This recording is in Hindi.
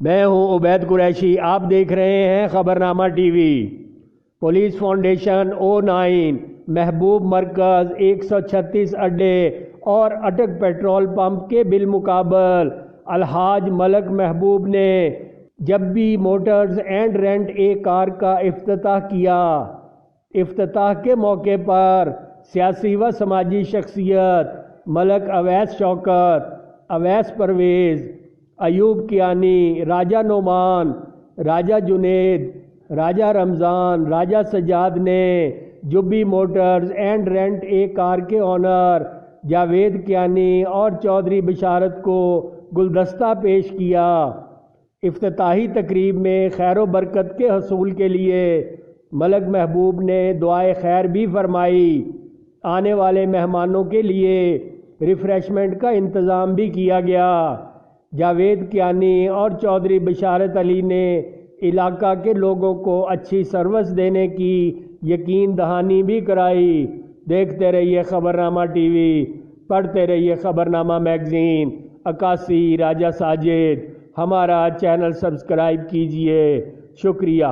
मैं हूं उबैद कुरैशी। आप देख रहे हैं खबरनामा टीवी। पुलिस फाउंडेशन O9 महबूब मरकज़ 136 अड्डे और अटक पेट्रोल पंप के बिलमुकाबल अलहाज मलक महबूब ने जब भी Motors and rent a car का इफ्तिताह किया। इफ्तिताह के मौके पर सियासी व समाजी शख्सियत मलक अवैस शौकत, अवैस परवेज़, अयूब कियानी, राजा नोमान, राजा जुनेद, राजा रमज़ान, राजा सजाद ने Jubbi motors and rent a car के ऑनर जावेद कियानी और चौधरी बिशारत को गुलदस्ता पेश किया। इफ्तिताही तकरीब में खैर व बरकत के हसूल के लिए मलक महबूब ने दुआए खैर भी फरमाई। आने वाले मेहमानों के लिए रिफ़्रेशमेंट का इंतज़ाम भी किया गया। जावेद कियानी और चौधरी बिशारत अली ने इलाका के लोगों को अच्छी सर्विस देने की यकीन दहानी भी कराई। देखते रहिए खबरनामा टीवी, पढ़ते रहिए खबरनामा मैगज़ीन। अकासी राजा साजिद, हमारा चैनल सब्सक्राइब कीजिए। शुक्रिया।